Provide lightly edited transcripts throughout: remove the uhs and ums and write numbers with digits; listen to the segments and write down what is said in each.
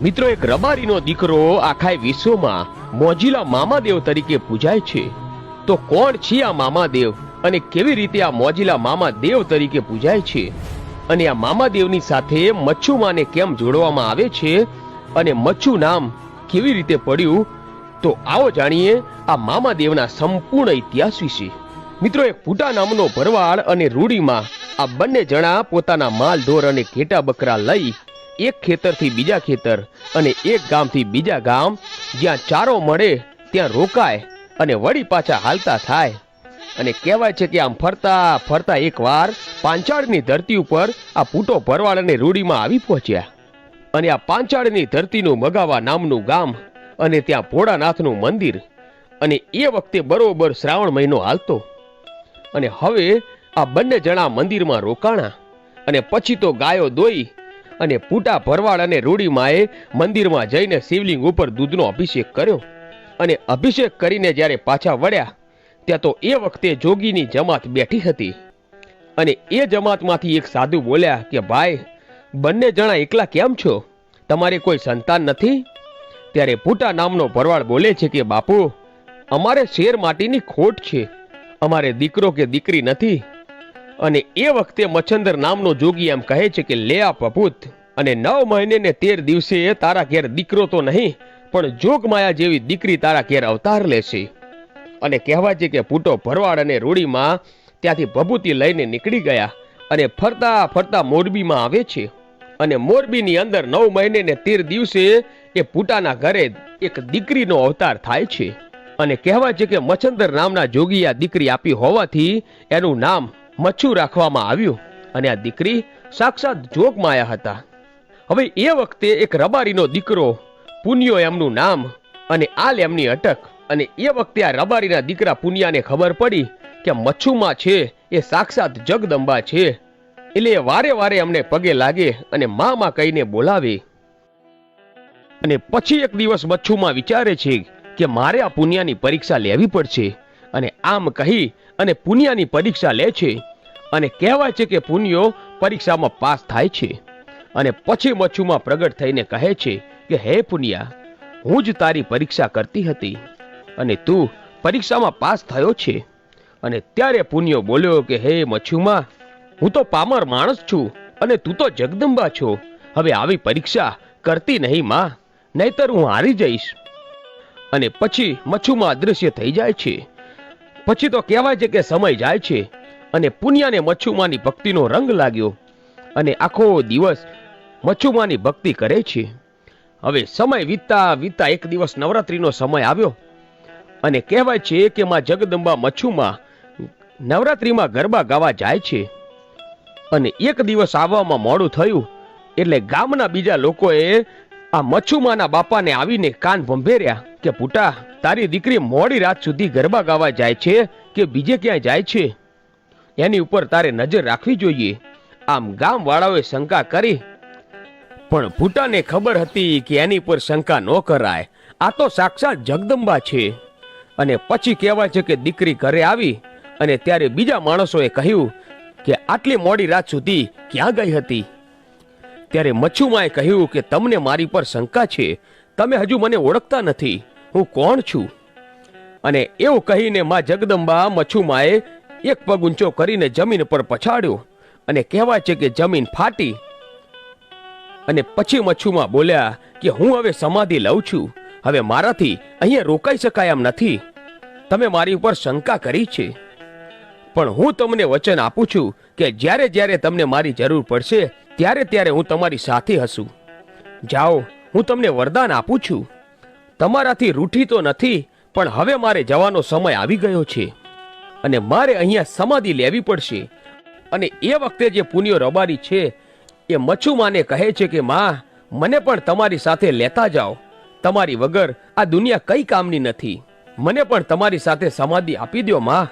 મિત્રો, એક રબારીનો દીકરો આખા વિશ્વમાં મોજીલા મામાદેવ તરીકે પૂજાય છે. તો કોણ છે આ મામાદેવ અને કેવી રીતે આ મોજીલા મામાદેવ તરીકે પૂજાય છે અને આ મામાદેવની સાથે મચ્છુમાને કેમ જોડવામાં આવે છે અને મચ્છુ નામ કેવી રીતે પડ્યું, તો આવો જાણીએ આ મામાદેવના સંપૂર્ણ ઇતિહાસ વિશે. મિત્રો, એક પૂટા નામનો ભરવાડ અને રૂડીમાં આ બંને જણા પોતાના માલ ઢોર અને ઘેટા બકરા લઈ એક ખેતરથી બીજા ખેતર અને એક ગામથી બીજા ગામ જ્યાં ચારો મળે ત્યાં રોકાય અને વળી પાછા હાલતા થાય. અને કહેવાય છે કે આમ ફરતા ફરતા એકવાર પાંચાળની ધરતી ઉપર આ પૂટો ભરવાડ અને રૂડીમાં આવી પહોંચ્યા. અને આ પાંચાળની ધરતીનું મગાવા નામનું ગામ અને ત્યાં ભોળાનાથનું મંદિર. અને એ વખતે બરોબર શ્રાવણ મહિનો હાલતો. અને હવે આ બંને જણા મંદિરમાં રોકાણા અને પછી તો ગાયો દોઈ અને પૂટા ભરવાડ અને રૂડીમાએ મંદિરમાં જઈને શિવલિંગ ઉપર દૂધનો અભિષેક કર્યો. અને અભિષેક કરીને જ્યારે પાછા વળ્યા ત્યાં તો એ વખતે જોગીની જમાત બેઠી હતી. અને એ જમાતમાંથી એક સાધુ બોલ્યા કે ભાઈ, બંને જણા એકલા કેમ છો? તમારે કોઈ સંતાન નથી? ત્યારે પૂટા નામનો ભરવાડ બોલે છે કે બાપુ, અમારે શેર માટીની ખોટ છે, અમારે દીકરો કે દીકરી નથી. અને એ વખતે મચ્છંદર નામનો જોગી એમ કહે છે કે લે આ પપૂત, અને 9 મહિને ને 13 દિવસે તારા ઘેર દીકરો તો નહીં પણ જોગમાયા જેવી દીકરી તારા ઘેર અવતાર લેશે. અને કહેવાય છે કે પૂટો ભરવાડ અને રૂડીમાં ત્યાંથી ભભૂતિ લઈને નીકળી ગયા અને ફરતા ફરતા મોરબીમાં આવે છે. અને મોરબીની અંદર 9 મહિને ને 13 દિવસે એ પૂટાના ઘરે એક દીકરીનો અવતાર થાય છે. અને કહેવાય છે કે મચ્છંદર નામના જોગી આ દીકરી આપી હોવાથી એનું નામ મચ્છુ રાખવામાં આવ્યું. અને આ દીકરી સાક્ષાત જોગમાયા હતા. હવે એ વખતે એક રબારીનો દીકરો પુનિયો એમનું નામ અને આલ એમની અટક. અને એ વખતે આ રબારીના દીકરા પુનિયાને ખબર પડી કે મચ્છુમાં છે એ સાક્ષાત જગદંબા છે, એટલે વારે વારે અમને પગે લાગે અને માં કહીને બોલાવે. અને પછી એક દિવસ મચ્છુમાં વિચારે છે કે મારે આ પુનિયાની પરીક્ષા લેવી પડશે. અને આમ કહી અને પુનિયાની પરીક્ષા લે છે. અને કહેવાય છે કે પુનિયો પરીક્ષામાં પાસ થાય છે. અને પછી મચ્છુમાં પ્રગટ થઈને કહે છે કે હે પુનિયા, હું જ તારી પરીક્ષા કરતી હતી અને તું પરીક્ષામાં પાસ થયો છે. અને ત્યારે પુનિયો બોલ્યો કે હે મચ્છુમાં, હું તો પામર માણસ છું અને તું તો જગદંબા છો. હવે આવી પરીક્ષા કરતી નહીં માં, નહીતર હું હારી જઈશ. અને પછી મચ્છુમાં અદૃશ્ય થઈ જાય છે. પછી તો કહેવાય છે કે સમય જાય છે અને પુનિયાને મચ્છુમાની ભક્તિનો રંગ લાગ્યો અને આખો દિવસ મચ્છુમાની ભક્તિ કરે છે. હવે સમય વીતતા વીતતા એક દિવસ નવરાત્રીનો સમય આવ્યો. અને કહેવાય છે કે માં જગદંબા મચ્છુમાં નવરાત્રીમાં ગરબા ગાવા જાય છે. અને એક દિવસ આવવામાં મોડું થયું એટલે ગામના બીજા લોકોએ આ મચ્છુમાના બાપાને આવીને કાન ભંભેર્યા કે પુટા, તારી દીકરી મોડી રાત સુધી ગરબા ગાવા જાય છે કે બીજે ક્યાંય જાય છે, એની ઉપર તારે નજર રાખવી જોઈએ. આમ ગામ વાળાઓએ શંકા કરી, પણ પુટાને ખબર હતી કે એની પર શંકા ન કરાય, આ તો સાક્ષાત જગદંબા છે. અને પછી કહેવાય છે કે દીકરી ઘરે આવી અને ત્યારે બીજા માણસોએ કહ્યું કે આટલી મોડી રાત સુધી ક્યાં ગઈ હતી? ત્યારે મચ્છુમાએ કહ્યું કે તમને મારી પર શંકા છે, તમે હજુ મને ઓળખતા નથી, હું કોણ છું? અને એવું કહીને માં જગદંબા મચ્છુમાએ એક પગ ઊંચો કરીને જમીન પર પછાડ્યો અને કહેવાય છે કે જમીન ફાટી. અને પછી મચ્છુમા બોલ્યા કે હું હવે સમાધિ લઉં છું, હવે મારાથી અહીંયા રોકાઈ શકાય એમ નથી. તમે મારી ઉપર શંકા કરી છે, પણ હું તમને વચન આપું છું કે જ્યારે જ્યારે તમને મારી જરૂર પડશે ત્યારે ત્યારે હું તમારી સાથે હશું. જાઓ, હું તમને વરદાન આપું છું. તમારાથી રૂઠી તો નથી, પણ હવે મારે જવાનો સમય આવી ગયો છે અને મારે અહીંયા સમાધિ લેવી પડશે. અને એ વખતે જે પુનિયો રબારી છે એ મચ્છુમાને કહે છે કે માં, મને પણ તમારી સાથે લેતા જાઓ, તમારી વગર આ દુનિયા કઈ કામની નથી, મને પણ તમારી સાથે સમાધિ આપી દો માં.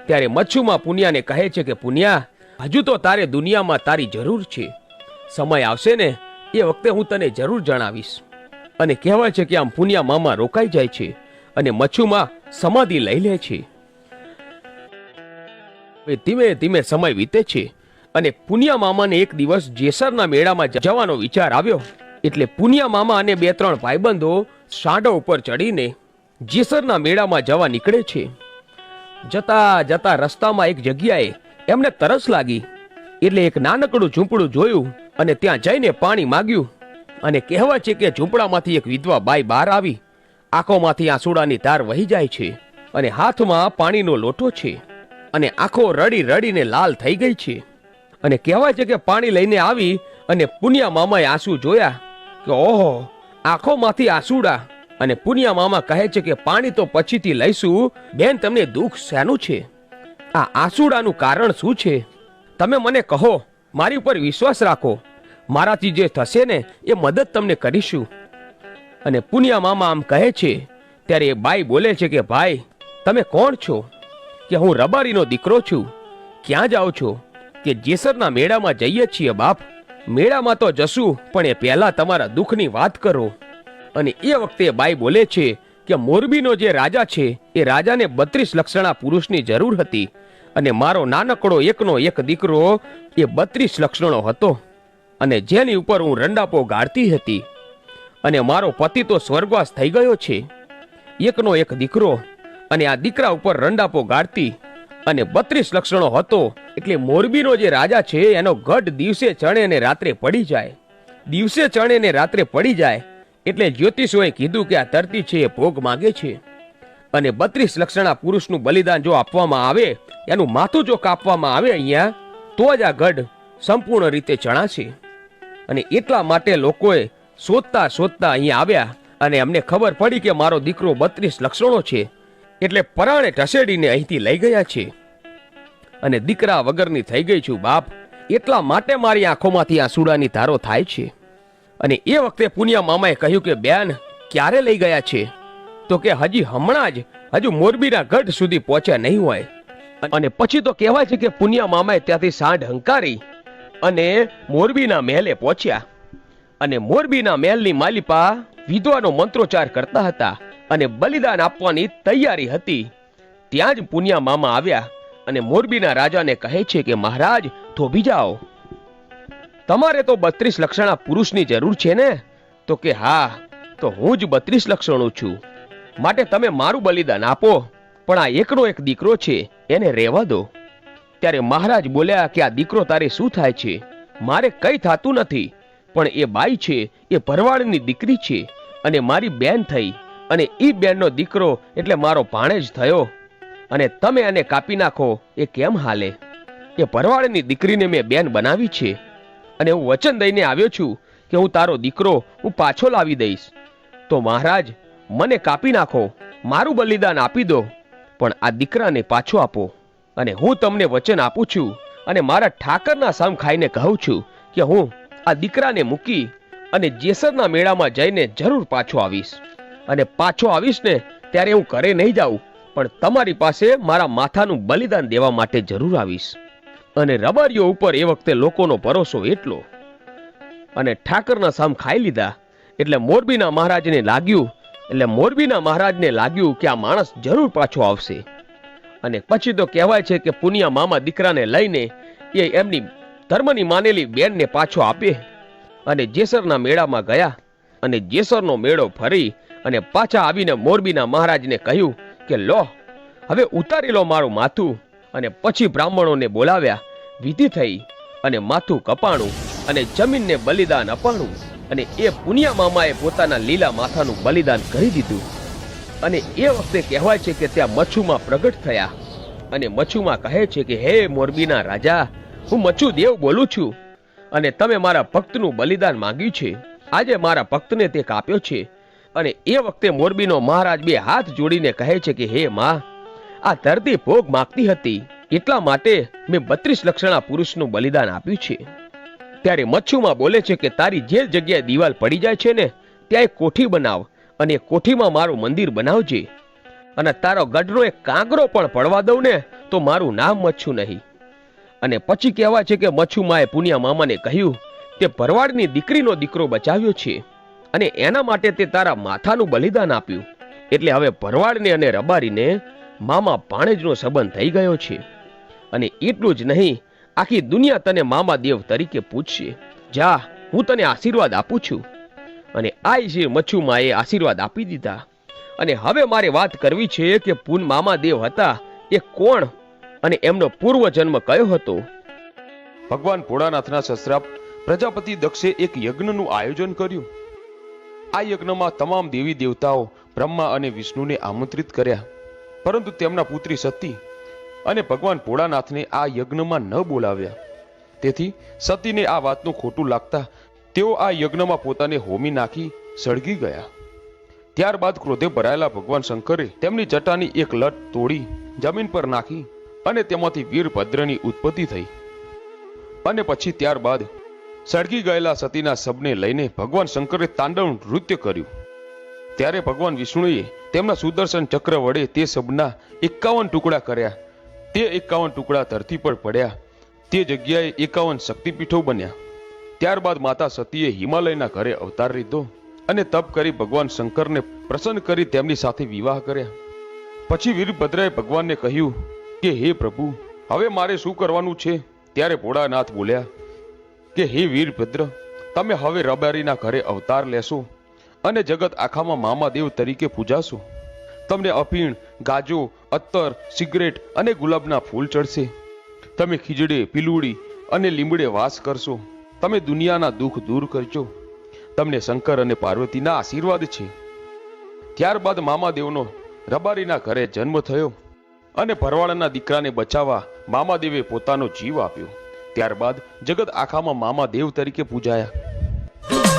ત્યારે મચ્છુમાં પુનિયાને કહે છે કે પુનિયા, હજુ તો તારે દુનિયામાં તારી જરૂર છે, સમય આવશે ને એ વખતે હું તને જરૂર જણાવીશ. અને કહેવાય છે કે આમ પુનિયા મામા રોકાઈ જાય છે અને મચ્છુમાં સમાધિ લઈ લે છે. ધીમે ધીમે સમય વીતે છે અને પુનિયા મામાને એક દિવસ જેસરના મેળામાં જવાનો વિચાર આવ્યો. એટલે પુનિયા મામા અને 2-3 ભાઈબંધો સાંઢો ઉપર ચડીને જેસરના મેળામાં જવા નીકળે છે. જતા જતા રસ્તામાં એક જગ્યાએ એમને તરસ લાગી એટલે એક નાનકડું ઝૂંપડું જોયું અને ત્યાં જઈને પાણી માંગ્યું. અને કહેવાય છે કે ઝૂંપડામાંથી એક વિધવા બાઈ બહાર આવી. આંખોમાંથી આંસુડાની ધાર વહી જાય છે અને હાથમાં પાણીનો લોટો છે અને આંખો રડી રડીને લાલ થઈ ગઈ છે. અને કહેવાય છે કે પાણી લઈને આવી અને પુનિયા મામાએ આંસુ જોયા કે ઓહો, આંખોમાંથી આંસુડા. અને પુનિયા મામા કહે છે કે પાણી તો પછીથી લઈશું, બેન તમને દુઃખ શેનું છે? આ આંસુડાનું કારણ શું છે? તમે મને કહો, મારી ઉપર વિશ્વાસ રાખો, મારાથી જે થશે ને એ મદદ તમને કરીશું. અને પુનિયા મામા આમ કહે છે ત્યારે એ બાઈ બોલે છે કે ભાઈ, તમે કોણ છો? કે હું રબારીનો દીકરો છું. ક્યાં જાઓ છો? કે જેસરના મેળામાં જઈએ છીએ બાપ. મેળામાં તો જશું, પણ એ પહેલા તમારા દુઃખની વાત કરો. અને એ વખતે બાઈ બોલે છે કે મોરબીનો જે રાજા છે એ રાજાને 32 લક્ષણા પુરુષની જરૂર હતી અને મારો નાનકડો એકનો એક દીકરો એ 32 લક્ષણો હતો અને જેની ઉપર હું રંડાપો ગાળતી હતી. અને મારો પતિ તો સ્વર્ગવાસ થઈ ગયો છે. એકનો એક દીકરો અને આ દીકરા ઉપર રંડાપો ગાળતી અને 32 લક્ષણો હતો એટલે મોરબીનો જે રાજા છે એનો ગઢ દિવસે ચણે અને રાત્રે પડી જાય. દિવસે ચણે અને રાત્રે પડી જાય એટલે જ્યોતિષોએ કીધું કે આ તરતી છે એ ભોગ માંગે છે અને 32 લક્ષણા પુરુષનું બલિદાન જો આપવામાં આવે, એનું માથું જો કાપવામાં આવે અહીંયા, તો જ આ ગઢ સંપૂર્ણ રીતે ચણાશે. અને એટલા માટે લોકોએ શોધતા શોધતા અહીંયા આવ્યા અને અમને ખબર પડી કે મારો દીકરો 32 લક્ષણો છે એટલે પરાણે ઢસેડીને અહીંથી લઈ ગયા છે. અને દીકરા વગરની થઈ ગઈ છું બાપ, એટલા માટે મારી આંખોમાંથી આંસુડાની ધારો થાય છે. અને એ વખતે પુનિયા મામાએ કહ્યું કે બેન, ક્યારે લઈ ગયા છે? તો કે હજી હમણાં જ, હજુ મોરબીના ગઢ સુધી પહોંચ્યા નહીં હોય. અને પછી તો કહેવાય છે કે પુનિયા મામાએ ત્યાંથી સાંઢ હંકારી અને મોરબીના મહેલે પહોંચ્યા. અને મોરબીના મહેલની માલિપા વિધવાનો મંત્રોચ્ચાર કરતા હતા અને બલિદાન આપવાની તૈયારી હતી. ત્યાં જ પુનિયા મામા આવ્યા અને મોરબીના રાજાને કહે છે કે મહારાજ, થોભી જાઓ, તમારે તો 32 લક્ષણા પુરુષની જરૂર છે ને? તો કે હા, તો હું જ 32 લક્ષણો છું, માટે તમે મારું બલિદાન આપો, પણ આ એકનો એક દીકરો છે એને રહેવા દો. ત્યારે મહારાજ બોલ્યા કે આ દીકરો તારે શું થાય છે? મારે કઈ થાતું નથી, પણ એ બાઈ છે એ ભરવાડની દીકરી છે અને મારી બેન થઈ અને ઈ બેનનો દીકરો એટલે મારો ભાણેજ થયો અને તમે એને કાપી નાખો એ કેમ હાલે? એ ભરવાડની દીકરીને મેં બેન બનાવી છે અને હું વચન દઈને આવ્યો છું કે હું તારો દીકરો હું પાછો લાવી દઈશ. તો મહારાજ, મને કાપી નાખો, મારું બલિદાન આપી દો, પણ આ દીકરાને પાછો આપો. અને હું તમને વચન આપું છું અને મારા ઠાકરના સામ ખાઈને કહું છું કે હું આ દીકરાને મૂકી અને જેસરના મેળામાં જઈને જરૂર પાછો આવીશ. અને પાછો આવીશ ને ત્યારે હું ઘરે નહીં જાઉં, પણ તમારી પાસે મારા માથાનું બલિદાન દેવા માટે જરૂર આવીશ. અને રબારીઓ ઉપર એ વખતે લોકોનો ભરોસો એટલો. અને ઠાકરના સામ ખાઈ લીધા એટલે મોરબીના મહારાજને લાગ્યું કે આ માણસ જરૂર પાછો આવશે. અને પછી તો કહેવાય છે કે પુનિયા મામા દીકરાને લઈને એ એમની ધર્મની માનેલી બેનને પાછો આપે અને જેસરના મેળામાં ગયા. અને જેસરનો મેળો ફરી અને પાછા આવીને મોરબીના મહારાજને કહ્યું કે લો, હવે ઉતારી લો મારું માથું. અને પછી બ્રાહ્મણોને બોલાવ્યા, વિધિ થઈ અને માથું કપાણું અને જમીનને બલિદાન અપાણું. અને એ પુનિયા મામાએ પોતાના લીલા માથાનું બલિદાન કરી દીધું. અને એ વખતે કહેવાય છે કે ત્યાં મચ્છુમાં પ્રગટ થયા અને મચ્છુમાં કહે છે કે હે મોરબીના રાજા, હું મચ્છુ દેવ બોલું છું અને તમે મારા ભક્તનું બલિદાન માંગ્યું છે. આજે મારા ભક્તને તે કાપ્યો છે. અને એ વખતે મોરબીનો મહારાજ 2 હાથ જોડીને કહે છે કે હે માં, આ ધરતી ભોગ માંગતી હતી, એટલા માટે મેં 32 લક્ષણા પુરુષનું બલિદાન આપ્યું છે. ત્યારે મચ્છુમાં બોલે છે કે તારી જે જગ્યાએ દિવાલ પડી જાય છે ને ત્યાં એક કોઠી બનાવ અને એ કોઠીમાં મારું મંદિર બનાવજે. અને તારો ગઢનો એક કાંગરો પણ પડવા દઉં ને તો મારું નામ મચ્છુ નહીં. અને પછી કહેવાય છે કે મચ્છુમાએ પુનિયા મામાને કહ્યું તે ભરવાડની દીકરીનો દીકરો બચાવ્યો છે અને એના માટે તે તારા માથાનું બલિદાન આપ્યું. એટલે હવે ભરવાડને અને રબારીને મામા ભાણેજનો સંબંધ થઈ ગયો છે. અને એટલું જ નહીં, આખી દુનિયા તને મામા દેવ તરીકે પૂછશે. જા, હું તને આશીર્વાદ આપું છું. અને આઈ મચ્છુમાએ આશીર્વાદ આપી દીધા. અને હવે મારે વાત કરવી છે કે પૂન મામા દેવ હતા એ કોણ અને એમનો પૂર્વજન્મ કયો હતો. ભગવાન ભોળાનાથના સસરા પ્રજાપતિ દક્ષે એક યજ્ઞનું આયોજન કર્યું. આ યજ્ઞમાં તમામ દેવી દેવતાઓ બ્રહ્મા અને વિષ્ણુને આમંત્રિત કર્યા, પરંતુ તેમના પુત્રી સતી અને ભગવાન ભોળાનાથને આ યજ્ઞમાં ન બોલાવ્યા. તેથી સતીને આ વાતનું ખોટું લાગતા તેઓ આ યજ્ઞમાં પોતાને હોમી નાખી સળગી ગયા. ત્યારબાદ ક્રોધે ભરાયેલા ભગવાન શંકરે તેમની જટાની એક લટ તોડી જમીન પર નાખી અને તેમાંથી વીરભદ્રની ઉત્પત્તિ થઈ. અને પછી ત્યારબાદ સળગી ગયેલા સતીના શબને લઈને ભગવાન શંકરે તાંડવ નૃત્ય કર્યું. ત્યારે ભગવાન વિષ્ણુએ તેમના સુદર્શન ચક્ર વડે તે શબના 51 ટુકડા કર્યા. તે 51 ટુકડા ધરતી પર પડ્યા. તે જગ્યાએ 51 શક્તિપીઠો બન્યા. ત્યારબાદ માતા સતીએ હિમાલયના ઘરે અવતાર લીધો અને તપ કરી ભગવાન શંકરને પ્રસન્ન કરી તેમની સાથે વિવાહ કર્યા. પછી વીરભદ્રએ ભગવાનને કહ્યું કે હે પ્રભુ, હવે મારે શું કરવાનું છે? ત્યારે ભોળાનાથ બોલ્યા કે હે વીરભદ્ર, તમે હવે રબારીના ઘરે અવતાર લેશો અને જગત આખામાં મામાદેવ તરીકે પૂજાશો. તમને અફીણ, ગાજો, અત્તર, સિગરેટ અને ગુલાબના ફૂલ ચડશે. તમે ખીજડે, પીલુડી અને લીમડે વાસ કરશો. તમે દુનિયાના દુઃખ દૂર કરજો. તમને શંકર અને પાર્વતીના આશીર્વાદ છે. ત્યારબાદ મામાદેવનો રબારીના ઘરે જન્મ થયો અને ભરવાડના દીકરાને બચાવવા મામાદેવે પોતાનો જીવ આપ્યો. ત્યારબાદ જગત આખામાં મામાદેવ તરીકે પૂજાયા.